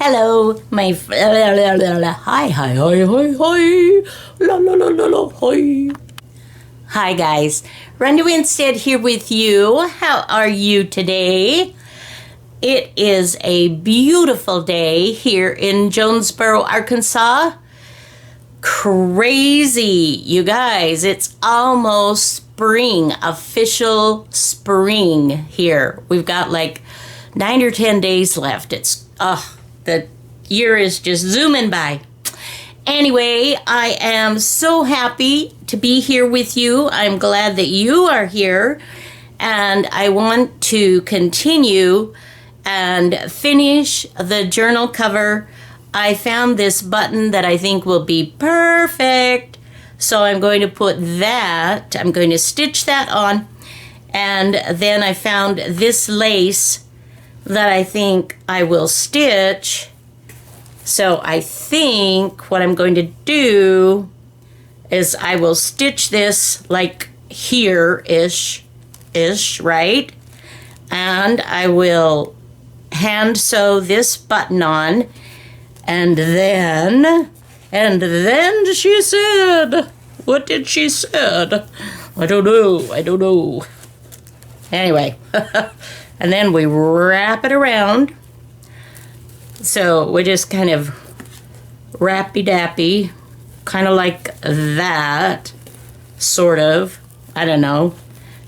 Hello, my hi, la la la la la, hi. Hi guys, Ronda Winstead here with you. How are you today? It is a beautiful day here in Jonesboro, Arkansas. Crazy, you guys. It's almost spring, official spring here. We've got like 9 or 10 days left. The year is just zooming by. Anyway, I am so happy to be here with you. I'm glad that you are here. And I want to continue and finish the journal cover. I found this button that I think will be perfect. So I'm going to put that, I'm going to stitch that on. And then I found this lace that I think I will stitch. So I think what I'm going to do is I will stitch this like here-ish, right? And I will hand sew this button on. And then she said, what did she said? I don't know. Anyway, and then we wrap it around. So we just kind of wrappy-dappy, kind of like that, sort of. I don't know.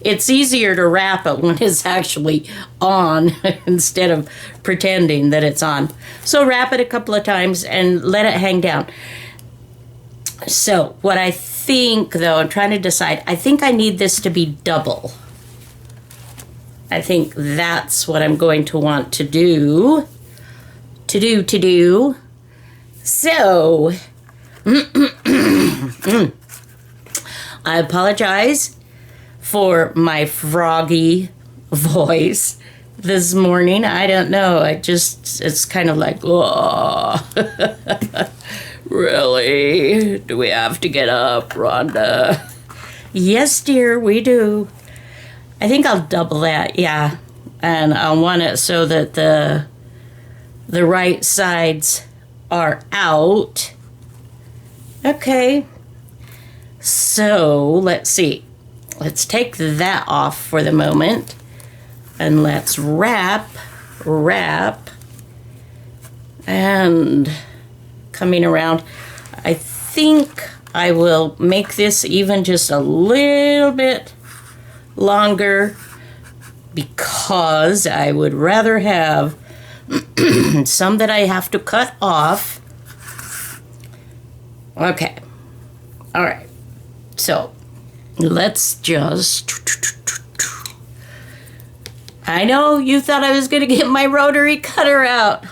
It's easier to wrap it when it's actually on instead of pretending that it's on. So wrap it a couple of times and let it hang down. So what I think, though, I'm trying to decide, I think I need this to be double. I think that's what I'm going to want to do. So, I apologize for my froggy voice this morning. I don't know. It's kind of like, oh, really? Do we have to get up, Rhonda? Yes, dear, we do. I think I'll double that, yeah. And I'll want it so that the right sides are out. Okay. So, let's see. Let's take that off for the moment. And let's wrap. And coming around. I think I will make this even just a little bit longer because I would rather have some that I have to cut off. Okay. All right. So let's just... I know you thought I was going to get my rotary cutter out.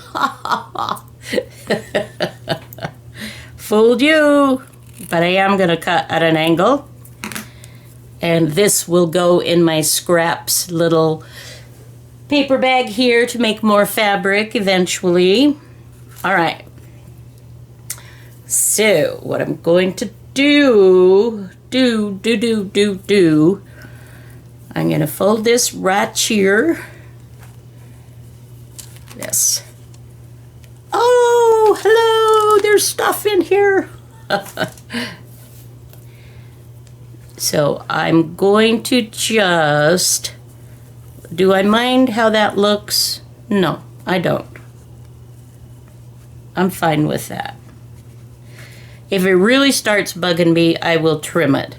Fooled you. But I am going to cut at an angle. And this will go in my scraps little paper bag here to make more fabric eventually. All right. So what I'm going to do, I'm going to fold this right here. Yes. Oh, hello, there's stuff in here. So I'm going to just, do I mind how that looks? No, I don't. I'm fine with that. If it really starts bugging me, I will trim it.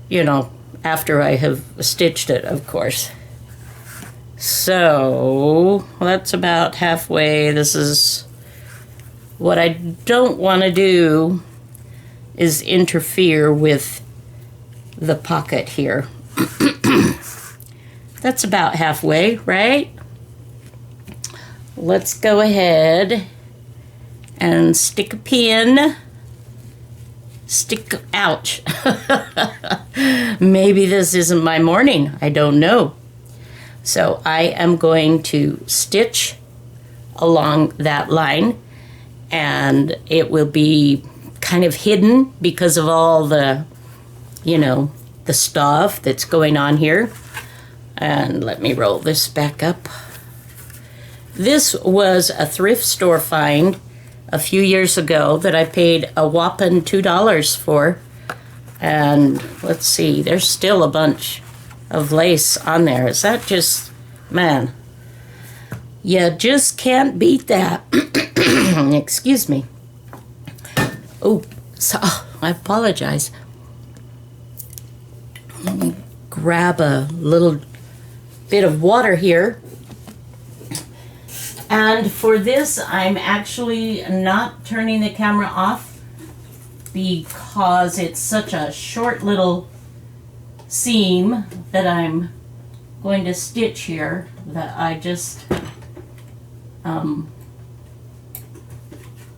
You know, after I have stitched it, of course. So, that's about halfway. This is, what I don't want to do is interfere with the pocket here. That's about halfway, right? Let's go ahead and stick a pin. Ouch. Maybe this isn't my morning. I don't know. So I am going to stitch along that line, and it will be kind of hidden because of all the, you know, the stuff that's going on here. And let me roll this back up. This was a thrift store find a few years ago that I paid a whopping $2 for. And let's see, there's still a bunch of lace on there. Is that just, man, you just can't beat that. Excuse me. Oh, so, I apologize. Let me grab a little bit of water here. And for this, I'm actually not turning the camera off because it's such a short little seam that I'm going to stitch here that I just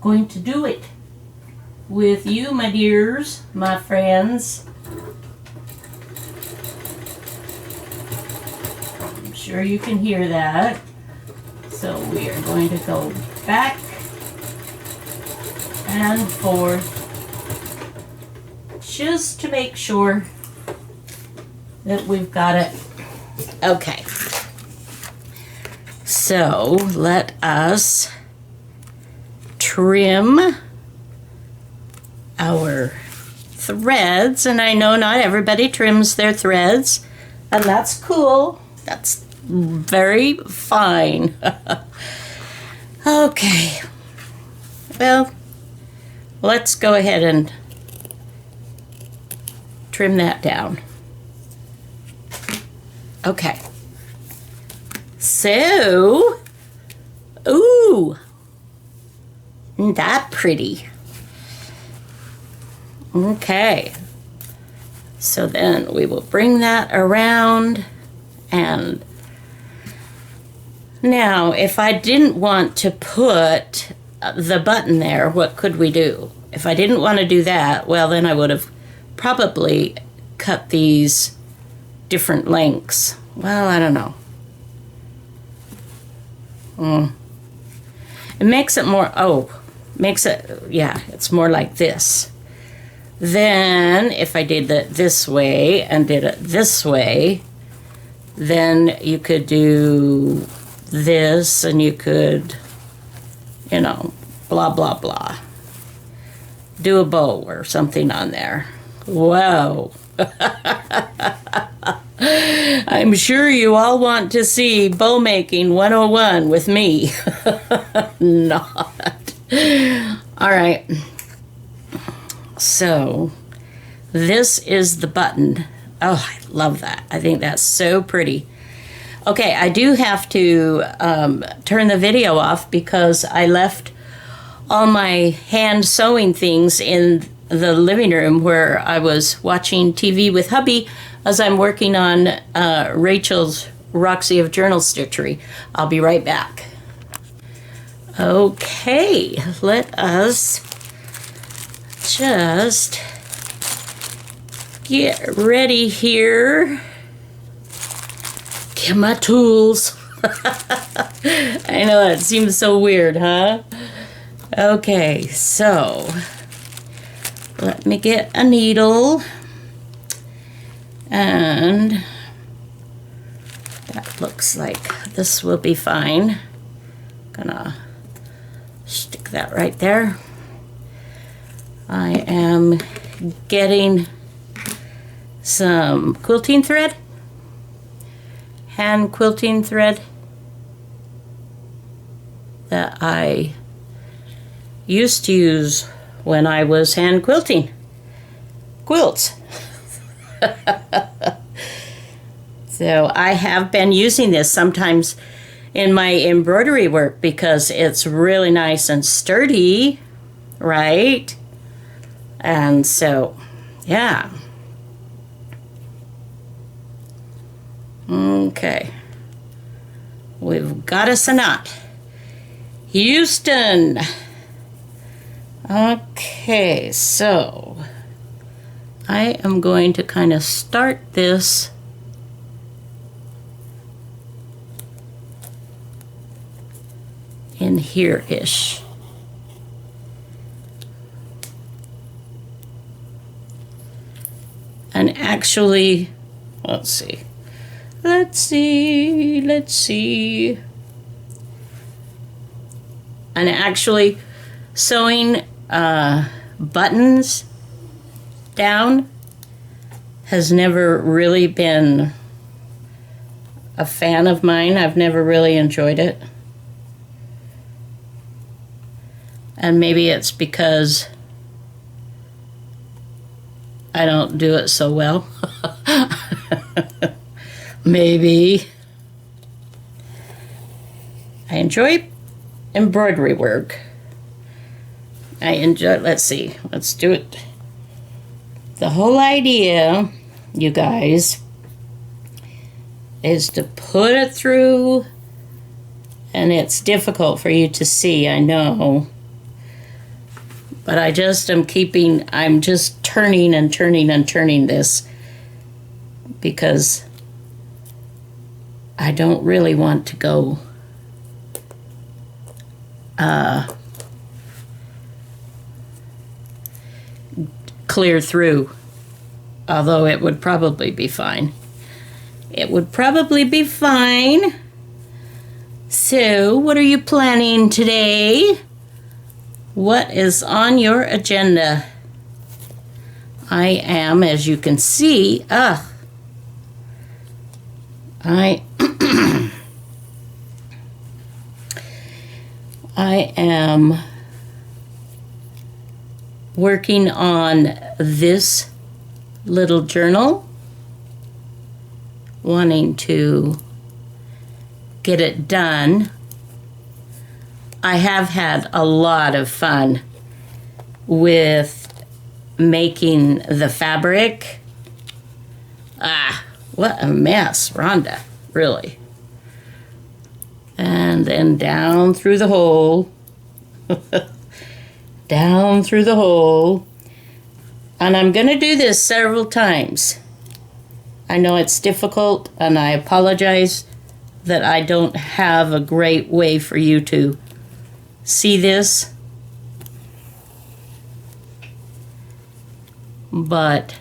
going to do it with you, my dears, my friends. I'm sure you can hear that. So we are going to go back and forth just to make sure that we've got it. Okay. So let us trim our threads, and I know not everybody trims their threads, and that's cool. That's very fine. Okay. Well, let's go ahead and trim that down. Okay. So, ooh, isn't that pretty? Okay. So then we will bring that around, and now if I didn't want to put the button there, what could we do? If I didn't want to do that, well, then I would have probably cut these different lengths. Well, I don't know. It makes it more, yeah, it's more like this. Then if I did it this way and did it this way, then you could do this, and you could, you know, blah, blah, blah. Do a bow or something on there. Whoa. I'm sure you all want to see bow making 101 with me. Not. All right. So this is the button. Oh, I love that. I think that's so pretty. Okay, I do have to turn the video off because I left all my hand sewing things in the living room where I was watching TV with hubby as I'm working on Rachel's Roxy of Journal Stitchery. I'll be right back. Okay, let us just get ready here. Get my tools. I know, it seems so weird, huh? Okay, so let me get a needle, and that looks like this will be fine. Gonna stick that right there. I am getting some quilting thread, hand quilting thread that I used to use when I was hand quilting quilts. So I have been using this sometimes in my embroidery work because it's really nice and sturdy, right? And so, yeah. Okay. We've got us a knot. Houston. Okay, so I am going to kind of start this in here-ish. And actually, let's see. And actually sewing buttons down has never really been a fan of mine. I've never really enjoyed it. And maybe it's because I don't do it so well. Maybe. I enjoy embroidery work. Let's see, let's do it. The whole idea, you guys, is to put it through, and it's difficult for you to see, I know. But I'm just turning and turning and turning this because I don't really want to go clear through, although it would probably be fine. It would probably be fine. So, what are you planning today? What is on your agenda? I am, as you can see, I am working on this little journal, wanting to get it done. I have had a lot of fun with making the fabric. What a mess, Rhonda, really. And then down through the hole. Down through the hole. And I'm going to do this several times. I know it's difficult, and I apologize that I don't have a great way for you to see this. But,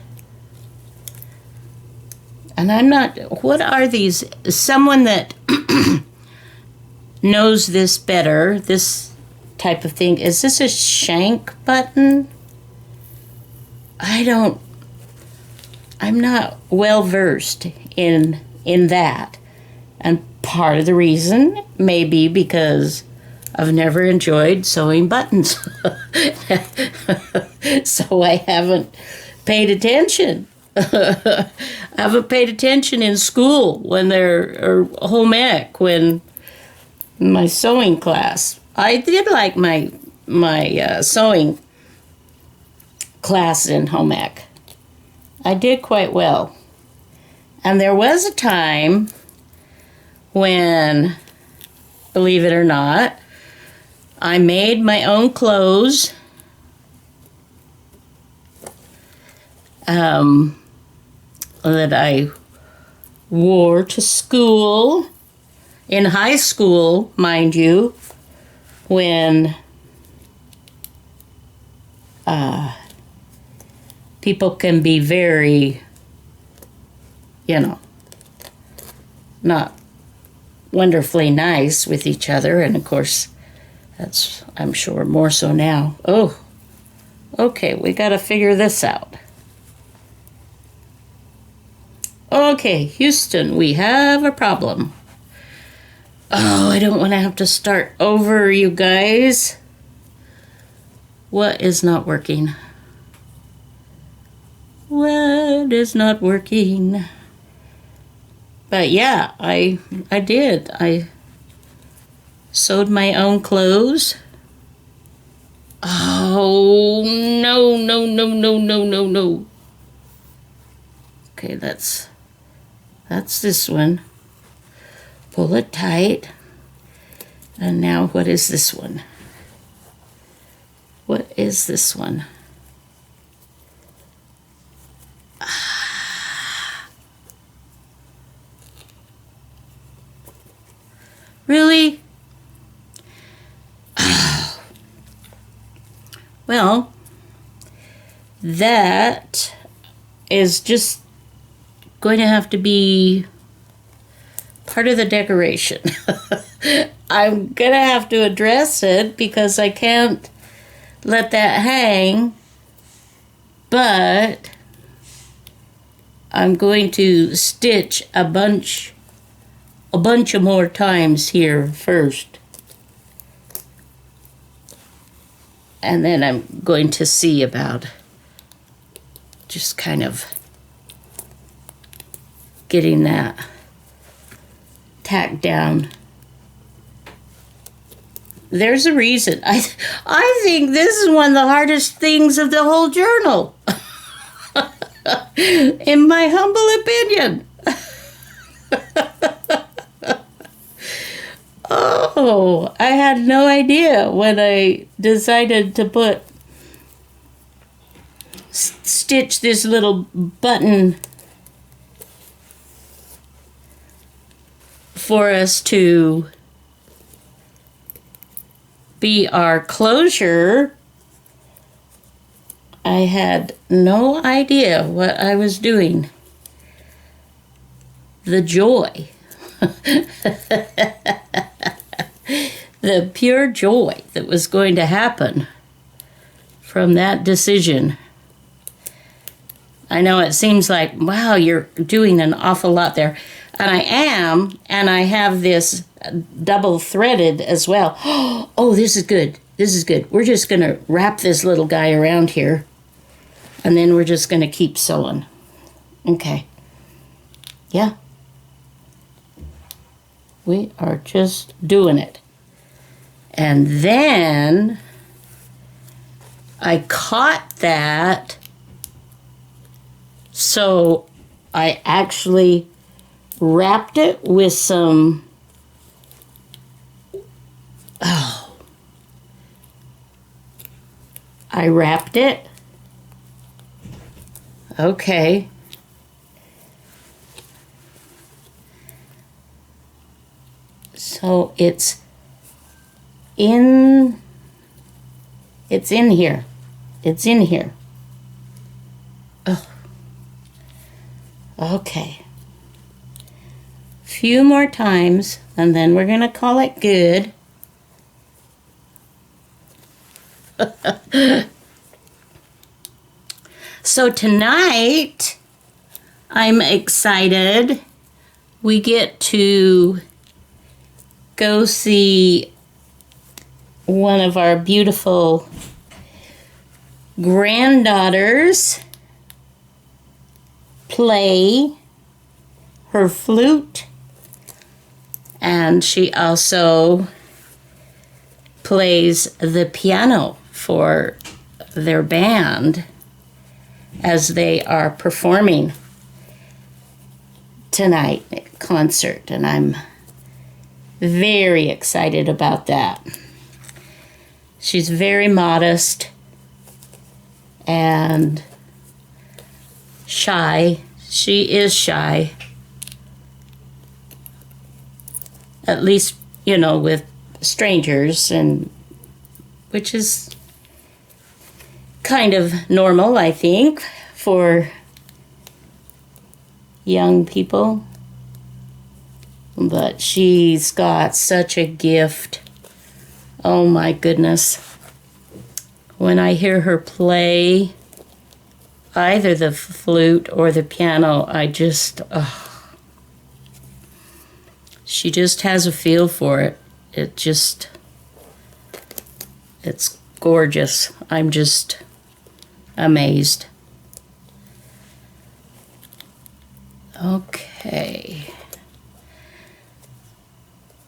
and I'm not, what are these? Someone that knows this better, this type of thing. Is this a shank button? I'm not well versed in that. And part of the reason may be because I've never enjoyed sewing buttons. So I haven't paid attention. I haven't paid attention in school when or home ec, when my sewing class. I did like my sewing class in home ec. I did quite well. And there was a time when, believe it or not, I made my own clothes. That I wore to school, in high school, mind you, when people can be very, not wonderfully nice with each other, and of course, that's, I'm sure, more so now. Oh, okay, we got to figure this out. Okay, Houston, we have a problem. Oh, I don't want to have to start over, you guys. What is not working? What is not working? But yeah, I did. I sewed my own clothes. Oh, no, no, no, no, no, no, no. Okay, that's this one. Pull it tight. And now what is this one? What is this one? Really? Well, that is just going to have to be part of the decoration. I'm gonna have to address it because I can't let that hang. But I'm going to stitch a bunch of more times here first. And then I'm going to see about just kind of getting that tacked down. There's a reason. I think this is one of the hardest things of the whole journal. In my humble opinion. Oh, I had no idea when I decided to stitch this little button for us to be our closure. I had no idea what I was doing. The joy. The pure joy that was going to happen from that decision. I know it seems like, wow, you're doing an awful lot there. And I am, and I have this double threaded as well. Oh, this is good. This is good. We're just going to wrap this little guy around here, and then we're just going to keep sewing. Okay. Yeah. We are just doing it. And then I caught that, so I actually wrapped it with some, I wrapped it. Okay. So it's in here. It's in here. Oh. Okay. Few more times, and then we're gonna call it good. So tonight, I'm excited. We get to go see one of our beautiful granddaughters play her flute, and she also plays the piano for their band as they are performing tonight at concert, and I'm very excited about that. She's very modest and shy. She is shy. At least, you know, with strangers, and which is kind of normal, I think, for young people. But she's got such a gift. Oh my goodness. When I hear her play either the flute or the piano, I just, she just has a feel for it. It's gorgeous. I'm just amazed. Okay.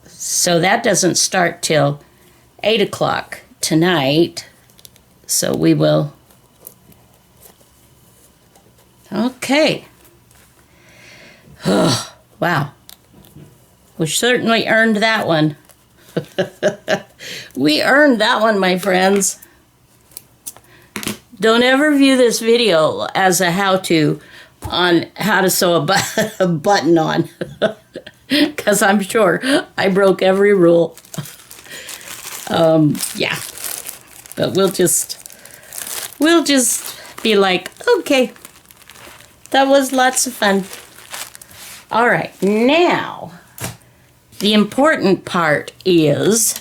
So that doesn't start till 8 o'clock tonight. So we will. Okay. Oh, wow. We certainly earned that one. We earned that one, my friends. Don't ever view this video as a how-to on how to sew a button on. Because I'm sure I broke every rule. Yeah. But we'll just be like, okay, that was lots of fun. All right, now the important part is,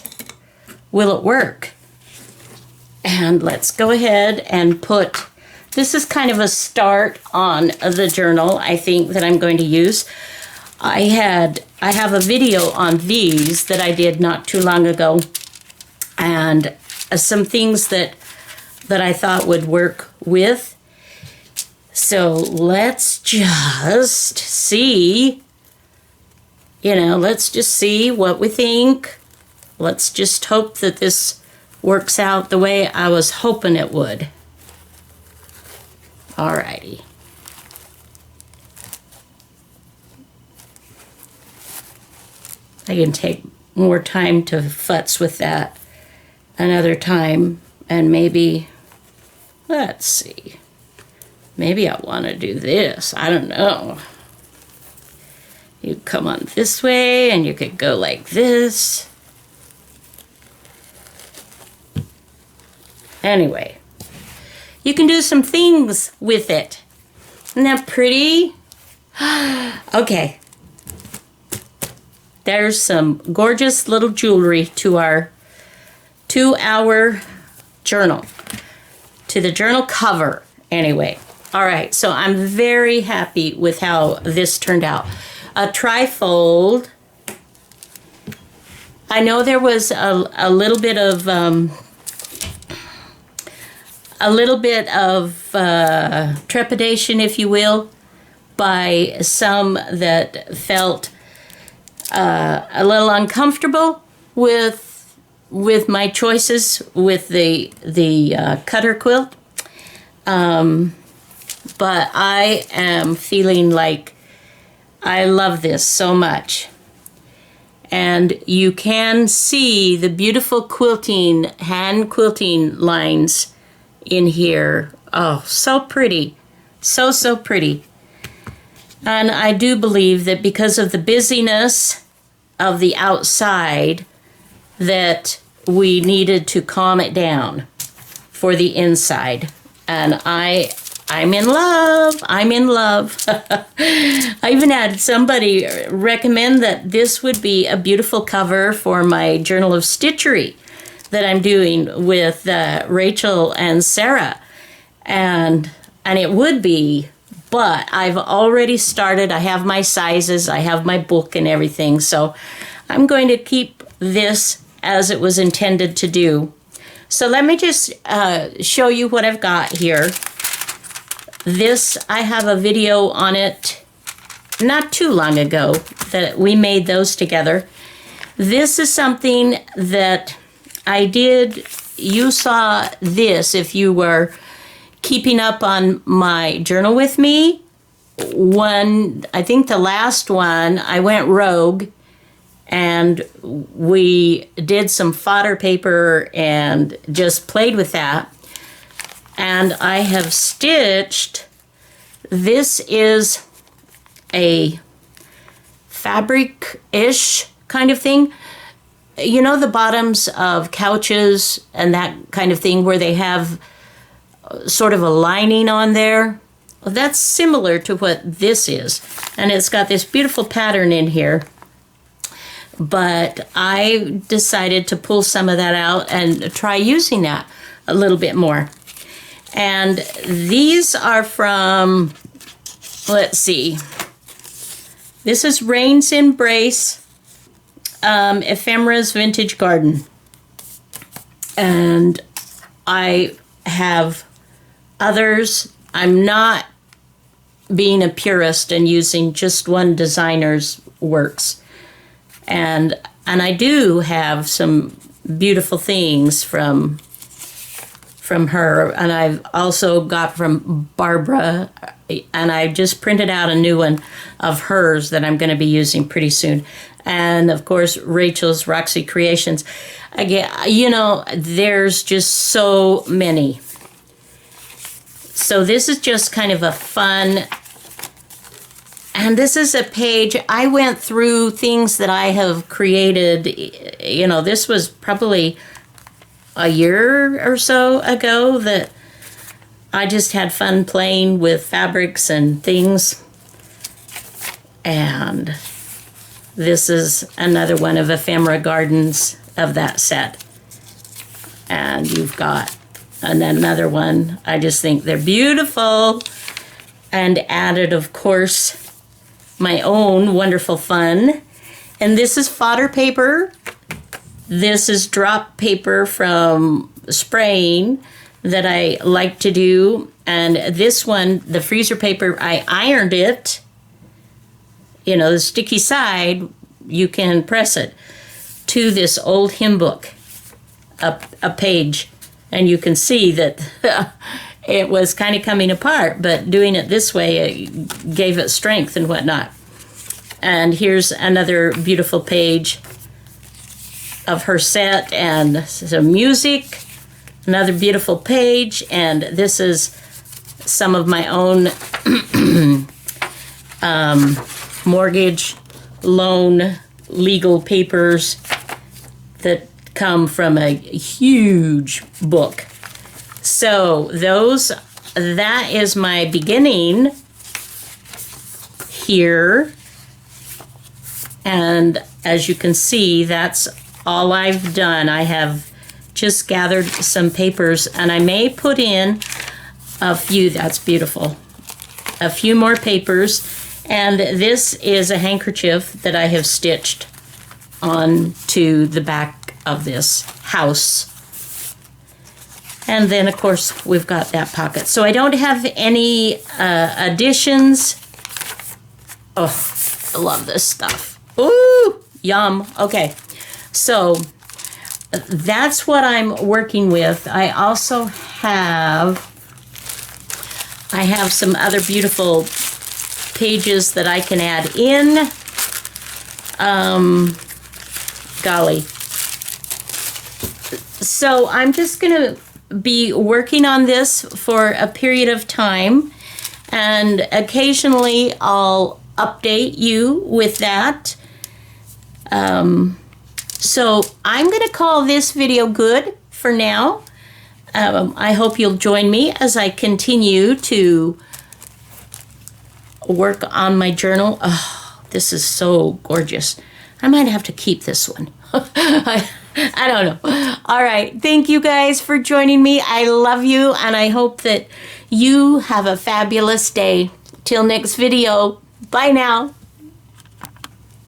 will it work? And let's go ahead and put, this is kind of a start on the journal, I think, that I'm going to use. I have a video on these that I did not too long ago, and some things that I thought would work with. So let's just see, let's just see what we think. Let's just hope that this works out the way I was hoping it would. Alrighty. I can take more time to futz with that another time, and maybe, let's see, maybe I want to do this. I don't know. You come on this way, and you could go like this. Anyway, you can do some things with it. Isn't that pretty? Okay. There's some gorgeous little jewelry to our journal. To the journal cover, anyway. All right, so I'm very happy with how this turned out. A trifold. I know there was a little bit of trepidation, if you will, by some that felt a little uncomfortable with my choices with the cutter quilt. But I am feeling like I love this so much. And you can see the beautiful quilting, hand quilting lines in here. Oh, so pretty. So, so pretty. And I do believe that because of the busyness of the outside, that we needed to calm it down for the inside. And I'm in love. I'm in love. I even had somebody recommend that this would be a beautiful cover for my Journal of Stitchery that I'm doing with Rachel and Sarah. And it would be, but I've already started. I have my sizes. I have my book and everything. So I'm going to keep this as it was intended to do. So let me just show you what I've got here. This, I have a video on it not too long ago that we made those together. This is something that I did. You saw this if you were keeping up on my journal with me. I think the last one, I went rogue and we did some fodder paper and just played with that. And I have stitched, this is a fabric-ish kind of thing. You know the bottoms of couches and that kind of thing where they have sort of a lining on there? Well, that's similar to what this is. And it's got this beautiful pattern in here. But I decided to pull some of that out and try using that a little bit more. And these are from, let's see, this is Rain's Embrace, Ephemera's Vintage Garden. And I have others. I'm not being a purist and using just one designer's works. And I do have some beautiful things from her, and I've also got from Barbara, and I just printed out a new one of hers that I'm going to be using pretty soon. And of course, Rachel's Roxy Creations. Again, there's just so many. So this is just kind of a fun, and this is a page. I went through things that I have created. This was probably a year or so ago that I just had fun playing with fabrics and things. And This is another one of Ephemera Gardens of that set. And you've got another one. I just think they're beautiful. And added, of course, my own Wonderful Fun. And this is fodder paper. This is drop paper from spraying that I like to do. And this one, the freezer paper, I ironed it. You know, the sticky side, you can press it to this old hymn book, a page. And you can see that it was kind of coming apart, but doing it this way, it gave it strength and whatnot. And here's another beautiful page of her set and some music. Another beautiful page, and this is some of my own mortgage loan legal papers that come from a huge book. So that is my beginning here. And as you can see, that's all I've done. I have just gathered some papers, and I may put in a few, that's beautiful, a few more papers. And this is a handkerchief that I have stitched onto the back of this house. And then, of course, we've got that pocket. So I don't have any additions. Oh, I love this stuff. Ooh, yum. Okay, so that's what I'm working with. I also have some other beautiful pages that I can add in. Golly. So I'm just going to be working on this for a period of time, and occasionally I'll update you with that. So I'm going to call this video good for now. I hope you'll join me as I continue to work on my journal. Oh, this is so gorgeous. I might have to keep this one. I don't know. All right. Thank you guys for joining me. I love you, and I hope that you have a fabulous day. Till next video. Bye now.